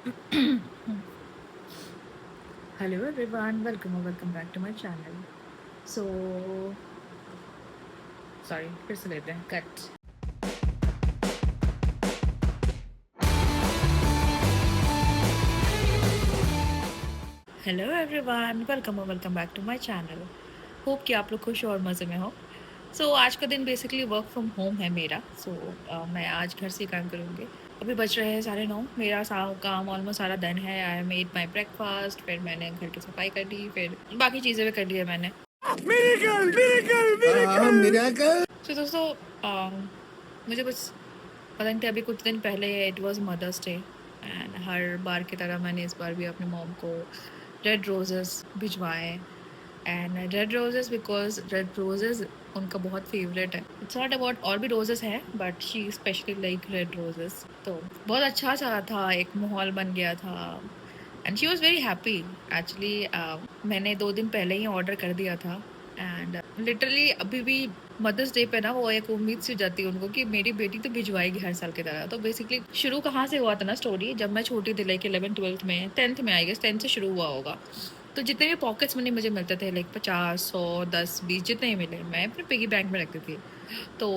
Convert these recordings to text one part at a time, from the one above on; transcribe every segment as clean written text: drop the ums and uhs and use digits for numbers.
Hello everyone, welcome or welcome back to my channel. So, sorry, फिर से लेते हैं कट. हेलो एवरीवन, वेलकम और welcome back to my channel. Hope कि आप लोग खुश हो और मज़े में हो. आज का दिन बेसिकली वर्क फ्रॉम होम है मेरा. मैं आज घर से ही काम करूँगी. अभी बज रहे हैं 9:30. मेरा काम ऑलमोस्ट सारा डन है. आई मेड माई ब्रेकफास्ट, फिर मैंने घर की सफाई कर ली, फिर बाकी चीज़ें भी कर ली है मैंने. मिरेकल. दोस्तों, मुझे बस पता नहीं था, अभी कुछ दिन पहले it was mother's day and हर बार की तरह मैंने इस बार भी अपनी मॉम को रेड रोजेस भिजवाए. And red roses because red roses उनका बहुत फेवरेट है. इट्स नॉट अबाउट और भी रोजेस हैं but she specially like red roses. तो बहुत अच्छा सा था, एक माहौल बन गया था and she was very happy. Actually मैंने 2 दिन पहले ही ऑर्डर कर दिया था एंड लिटरली अभी भी मदर्स डे पे ना वो एक उम्मीद सी जाती है उनको कि मेरी बेटी तो भिजवाएगी हर साल की तरह. तो बेसिकली शुरू कहाँ से हुआ था ना स्टोरी, जब मैं छोटी थी लाइक 11th-12th में, 10th में आई गेस, 10th से शुरू हुआ होगा. तो जितने भी पॉकेट्स मनी मुझे मिलते थे लाइक 50, 100, 10, 20 जितने ही मिले मैं अपने पिगी बैंक में रखती थी. तो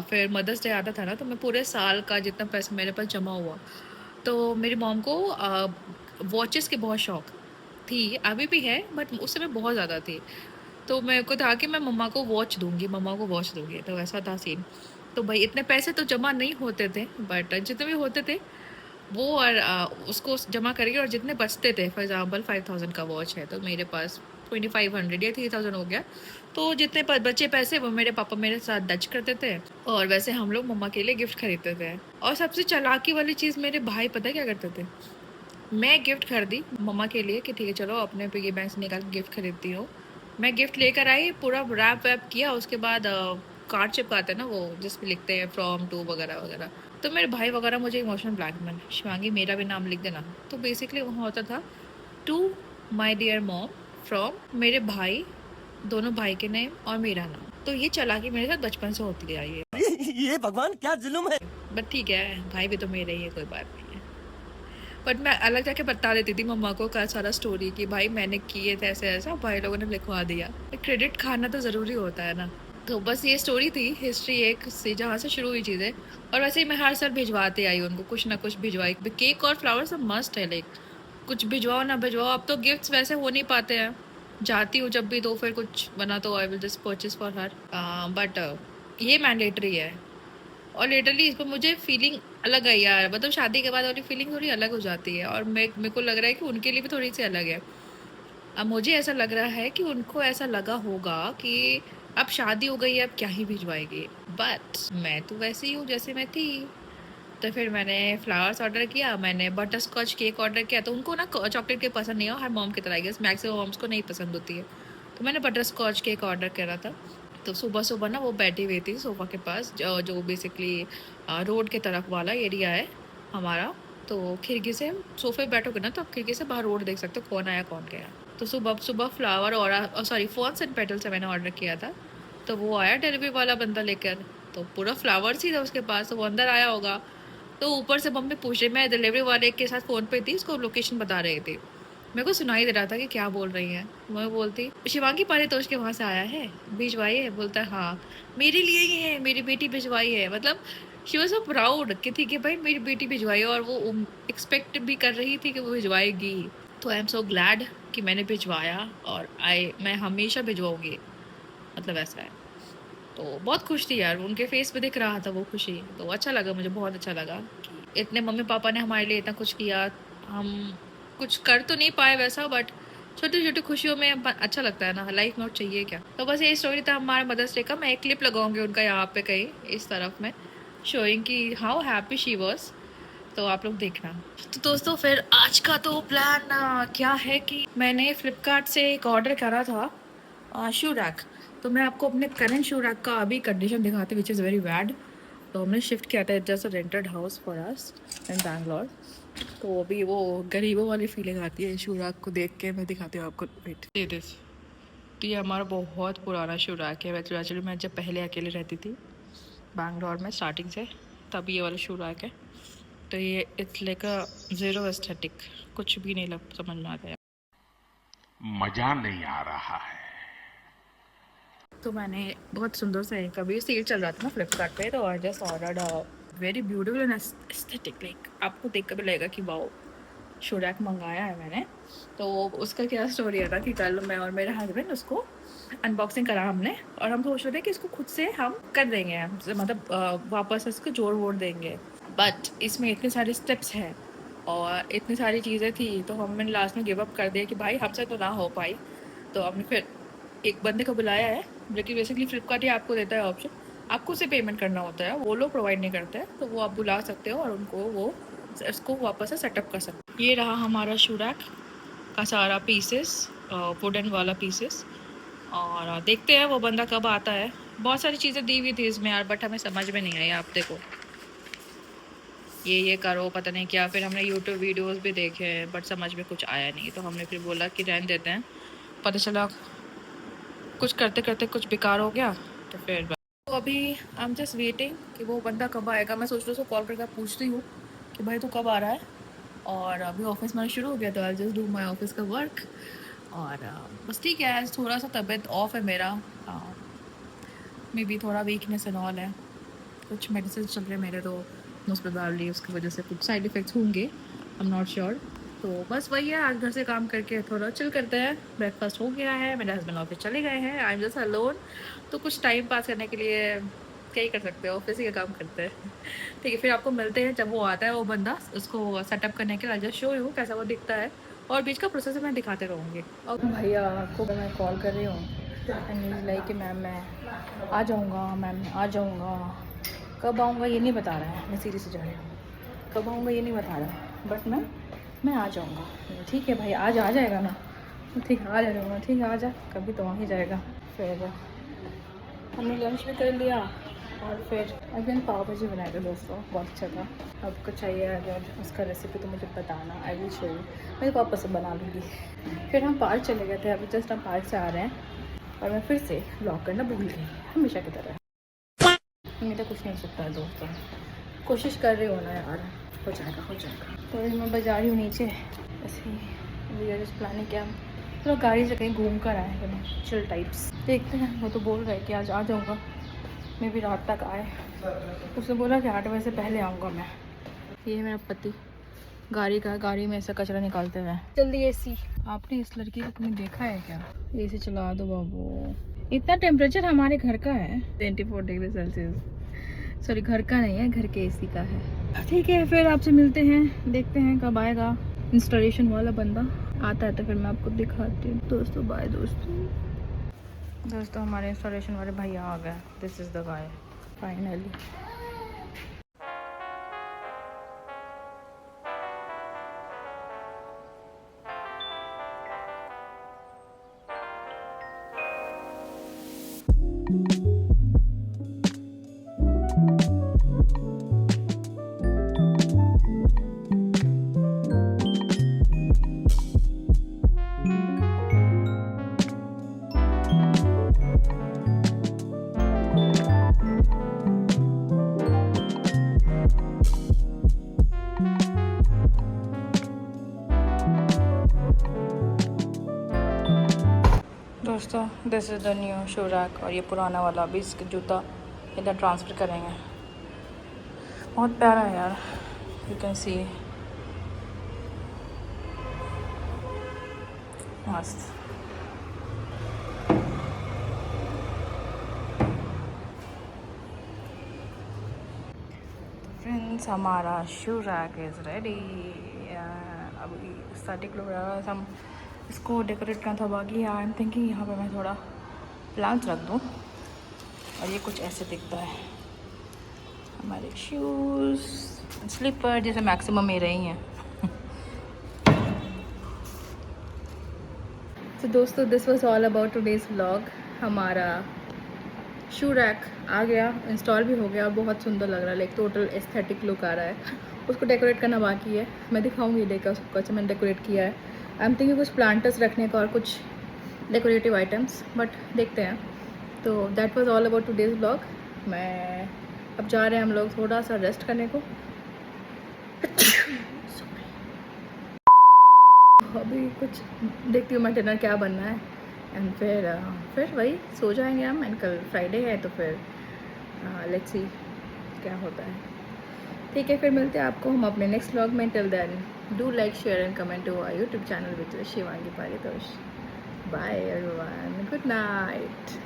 फिर मदर्स डे आता था ना, तो मैं पूरे साल का जितना पैसा मेरे पास जमा हुआ, तो मेरी मॉम को वॉचेस के बहुत शौक थी. अभी भी है बट उस समय बहुत ज़्यादा थी. तो मेरे को था कि मैं मम्मा को वॉच दूंगी. तो ऐसा था सीन. तो भाई इतने पैसे तो जमा नहीं होते थे बट जितने भी होते थे वो, और उसको जमा करिए, और जितने बचते थे, फॉर एग्जाम्पल 5000 का वॉच है तो मेरे पास 2500 या 3000 हो गया. तो जितने बचे पैसे वो मेरे पापा मेरे साथ डच करते थे और वैसे हम लोग मम्मा के लिए गिफ्ट खरीदते थे. और सबसे चालाकी वाली चीज़, मेरे भाई पता है क्या करते थे, मैं गिफ्ट खरीदी मम्मा के लिए कि ठीक है चलो अपने पिगी बैंक से निकाल के गिफ्ट खरीदती हूँ. मैं गिफ्ट लेकर आई, पूरा रैप वैप किया, उसके बाद कार्ड चिपकाते हैं ना वो जिस पे लिखते हैं फ्रॉम टू वगैरह वगैरह. तो मेरे भाई वगैरह मुझे इमोशनल ब्लैकमेल, शिवांगी मेरा भी नाम लिख देना. तो बेसिकली वहाँ होता था to my dear mom from मेरे भाई, दोनों भाई के नेम और मेरा नाम. तो ये चालाकी मेरे साथ बचपन से होती आई है. ये भगवान क्या जुल्म है. बट ठीक है, भाई भी तो मेरे ही है, कोई बात नहीं है. बट मैं अलग जाके बता देती थी मम्मा को का सारा स्टोरी कि भाई मैंने किए थे ऐसे ऐसा, भाई लोगों ने लिखवा दिया. क्रेडिट खाना तो ज़रूरी होता है ना. तो बस ये स्टोरी थी, हिस्ट्री एक से जहाँ से शुरू हुई चीज़ें. और वैसे ही मैं हर साल भिजवाते आई उनको, कुछ ना कुछ भिजवाई. केक और फ्लावर्स सब मस्ट है, लाइक कुछ भिजवाओ ना भिजवाओ. अब तो गिफ्ट्स वैसे हो नहीं पाते हैं. जाती हूँ जब भी तो फिर कुछ बना तो I will just purchase for her. But ये मैंडेटरी है. और लिटरली इस पर मुझे फीलिंग अलग है यार, मतलब शादी के बाद वाली फीलिंग थोड़ी अलग हो जाती है. और मेरे को लग रहा है कि उनके लिए भी थोड़ी सी अलग है. अब मुझे ऐसा लग रहा है कि उनको ऐसा लगा होगा कि अब शादी हो गई है, अब क्या ही भिजवाएगी. बट मैं तो वैसे ही हूँ जैसे मैं थी. तो फिर मैंने फ्लावर्स ऑर्डर किया, मैंने बटर स्कॉच केक ऑर्डर किया. तो उनको ना चॉकलेट केक पसंद नहीं है, हर मॉम की तरह आई गेस मैक्सिमम मॉम्स को नहीं पसंद होती है. तो मैंने बटर स्कॉच केक ऑर्डर करा था. तो सुबह सुबह ना वो बैठी हुई थी सोफ़ा के पास, जो बेसिकली रोड के तरफ वाला एरिया है हमारा. तो खिड़की से सोफे पे बैठोगे ना तो आप खिड़की से बाहर रोड देख सकते हो, कौन आया कौन गया. तो सुबह सुबह फ्लावर और सॉरी फॉन्स एंड पेटल से मैंने ऑर्डर किया था. तो वो आया डिलीवरी वाला बंदा लेकर, तो पूरा फ्लावर्स ही था उसके पास. तो वो अंदर आया होगा, तो ऊपर से मम्मी पूछ रही, मैं डिलीवरी वाले के साथ फ़ोन पे थी, उसको लोकेशन बता रही थी. मेरे को सुनाई दे रहा था कि क्या बोल रही हैं. मैं बोलती शिवांगी पारितोष के वहाँ से आया है, भिजवाई है. बोलता है हाँ मेरे लिए ही है, मेरी बेटी भिजवाई है. मतलब शी वॉज सो प्राउड कि ठीक है भाई मेरी बेटी भिजवाई है, और वो एक्सपेक्ट भी कर रही थी कि वो भिजवाएगी. तो आई एम सो ग्लैड कि मैंने भिजवाया, और मैं हमेशा भिजवाऊँगी, मतलब ऐसा है. तो बहुत खुश थी यार, उनके फेस पे दिख रहा था वो खुशी. तो अच्छा लगा, मुझे बहुत अच्छा लगा कि इतने मम्मी पापा ने हमारे लिए इतना कुछ किया. हम कुछ कर तो नहीं पाए वैसा, बट छोटी छोटी खुशियों में अच्छा लगता है ना, लाइफ में और चाहिए क्या. तो बस ये स्टोरी था हमारे मदर्स डे का. मैं एक क्लिप लगाऊंगी उनका यहाँ पे कहीं इस तरफ में, शोइंग कि हाउ हैप्पी शी वॉज. तो आप लोग देखना. तो दोस्तों फिर आज का तो प्लान क्या है कि मैंने फ्लिपकार्ट से एक ऑर्डर करा था शू रैक. तो मैं आपको अपने करंट शू रैक का अभी कंडीशन दिखाती, विच इज़ वेरी बैड. तो हमने शिफ्ट किया था, just a rented house for us in Bangalore. तो अभी वो गरीबों वाली फीलिंग आती है शू रैक को देख के. मैं दिखाती हूँ आपको, वेट दिस. तो ये हमारा बहुत पुराना शू रैक है. एक्चुअली मैं जब पहले अकेले रहती थी बैंगलोर में स्टार्टिंग से, तब ये वाला शू रैक है. तो ये it's like a zero aesthetic, कुछ भी नहीं लग समझ में आता है। मजा नहीं आ रहा है। तो मैंने बहुत सुंदर सा एक अभी सेल चल रहा था ना फ्लिपकार्ट पे, तो I just ordered a very beautiful and aesthetic, like आपको देख कर भी लगेगा कि वाओ शू रैक मंगाया है मैंने। तो उसका क्या स्टोरी है था कि कल मैं और मेरे हस्बैंड उसको अनबॉक्सिंग करा हमने, और हम सोच रहे थे कि इसको खुद से हम कर देंगे, मतलब वापस इसको जोड़ वोड़ देंगे, बट इसमें इतने सारे स्टेप्स हैं और इतनी सारी चीज़ें थी, तो हमने लास्ट में गिव अप कर दिया कि भाई हमसे तो ना हो पाई। तो हमने फिर एक बंदे को बुलाया है, जो कि बेसिकली फ्लिपकार्ट ही आपको देता है ऑप्शन, आपको उसे पेमेंट करना होता है, वो लोग प्रोवाइड नहीं करते हैं, तो वो आप बुला सकते हो और उनको वो इसको वापस से सेटअप कर सकते हो। ये रहा हमारा शू रैक का सारा पीसेस, वुडन वाला पीसेस, और देखते हैं वो बंदा कब आता है। बहुत सारी चीज़ें दी हुई थी इसमें यार, बट हमें समझ में नहीं आई। आप देखो ये करो पता नहीं क्या, फिर हमने यूट्यूब वीडियोस भी देखे हैं बट समझ में कुछ आया नहीं, तो हमने फिर बोला कि रहने देते हैं। पता चला कुछ करते करते कुछ बेकार हो गया, तो फिर तो अभी आई एम जस्ट वेटिंग कि वो बंदा कब आएगा। मैं सोच रही हूँ उसको कॉल करके पूछती हूँ कि भाई तू कब आ रहा है, और अभी ऑफिस में शुरू हो गया तो I just do my office का वर्क। और बस ठीक है, आज थोड़ा सा तबीयत ऑफ है मेरा, मे बी थोड़ा वीकनेस एंड ऑल है, कुछ मेडिसिन चल रहे हैं मेरे, तो मोस्ट प्रोबेबली उसकी वजह से कुछ साइड इफ़ेक्ट्स होंगे, आई एम नॉट श्योर। तो बस वही है, आज घर से काम करके थोड़ा चिल करते हैं। ब्रेकफास्ट हो गया है, मेरे हस्बैंड ऑफिस चले गए हैं, आई एम जस्ट अलोन। तो कुछ टाइम पास करने के लिए क्या ही कर सकते हो, ऑफिस ही का काम करते हैं। ठीक है, फिर आपको मिलते हैं जब वो आता है वो बंदा, उसको सेटअप करने के लिए। जस्ट शो यू कैसा वो दिखता है, और बीच का प्रोसेस मैं दिखाते रहूँगी। और भैया को मैं कॉल कर रही हूँ एंड लाइक कि मैम मैं आ जाऊँगा, मैम आ जाऊँगा, कब आऊँगा ये नहीं बता रहा है। मैं सीरियस जा रही हूँ, कब आऊँगा ये नहीं बता रहा है, बट मैं आ जाऊँगा। ठीक है भाई, आज आ जाएगा ना, ठीक है आ जाऊँगा, ठीक है आ जा, कभी तो आ ही जाएगा। फिर हमने लंच भी कर लिया, और फिर अगेन पाव भाजी बनाए थे दोस्तों, बहुत अच्छा था। आपको चाहिए अगर उसका रेसिपी तो मुझे बताना, आई विल शो यू, मेरे पापा से बना लूँगी। फिर हम पार्क चले गए थे, अभी जस्ट हम पार्क से आ रहे हैं, और मैं फिर से ब्लॉग करना भूल गई हमेशा की तरह। मेरा कुछ नहीं हो सकता है दोस्तों, कोशिश कर रही हो ना यार, हो जाएगा हो जाएगा। तो अभी मैं बजा रही हूँ नीचे, ऐसे ही जस्ट प्लानिंग क्या तो गाड़ी से कहीं घूम कर आए हैं, चिल टाइप्स। देखते हैं, वो तो बोल रहा है कि आज आ जाऊँगा, मैं भी रात तक आए। उसने बोला कि 8 बजे से पहले आऊँगा मैं। ये है मेरा पति, गाड़ी में ऐसा कचरा निकालते हुए। जल्दी एसी। आपने इस लड़की को कहीं देखा है क्या? एसी चला दो बाबू। इतना टेम्परेचर हमारे घर का है 24 डिग्री सेल्सियस। सॉरी, घर का नहीं है, घर के एसी का है। ठीक है, फिर आपसे मिलते हैं, देखते हैं कब आएगा इंस्टॉलेशन वाला बंदा। आता है तो फिर मैं आपको दिखाती हूँ दोस्तों। बाय दोस्तों हमारे इंस्टॉलेशन वाले भैया आ गए। This is the guy finally. दोस्तों this is the new shoe rack, और ये पुराना वाला अभी इसका जूता इधर ट्रांसफ़र करेंगे। बहुत प्यारा है यार, यू कैन सी, मस्त। फ्रेंड्स हमारा शू रैक इज़ रेडी। अभी स्टैटिक लुक रहा है, हम इसको डेकोरेट करना था बाकी। आई एम थिंकिंग यहाँ पे मैं थोड़ा प्लांट्स रख दूँ, और ये कुछ ऐसे दिखता है। हमारे शूज़ स्लीपर जैसे मैक्सिमम मेरे ही हैं। तो दोस्तों this was all about today's vlog. हमारा शू रैक आ गया, इंस्टॉल भी हो गया, बहुत सुंदर लग रहा है, लाइक टोटल एस्थेटिक लुक आ रहा है। उसको डेकोरेट करना बाकी है, मैं दिखाऊंगी लेकर उसको कैसे मैंने डेकोरेट किया है। आई एम थिंकिंग कुछ प्लांटर्स रखने का और कुछ डेकोरेटिव आइटम्स, बट देखते हैं। तो that was all about today's vlog. मैं अब जा रहे हैं हम लोग थोड़ा सा रेस्ट करने को। अभी कुछ देखती हूँ मैं डिनर क्या बनना है, एंड फिर वही सो जाएंगे हम, एंड कल फ्राइडे है तो फिर लेट्स सी क्या होता है। ठीक है, फिर मिलते हैं आपको हम अपने नेक्स्ट व्लॉग में। Till then do like share and comment to our YouTube channel with Shivangi Paritosh. Bye everyone, good night.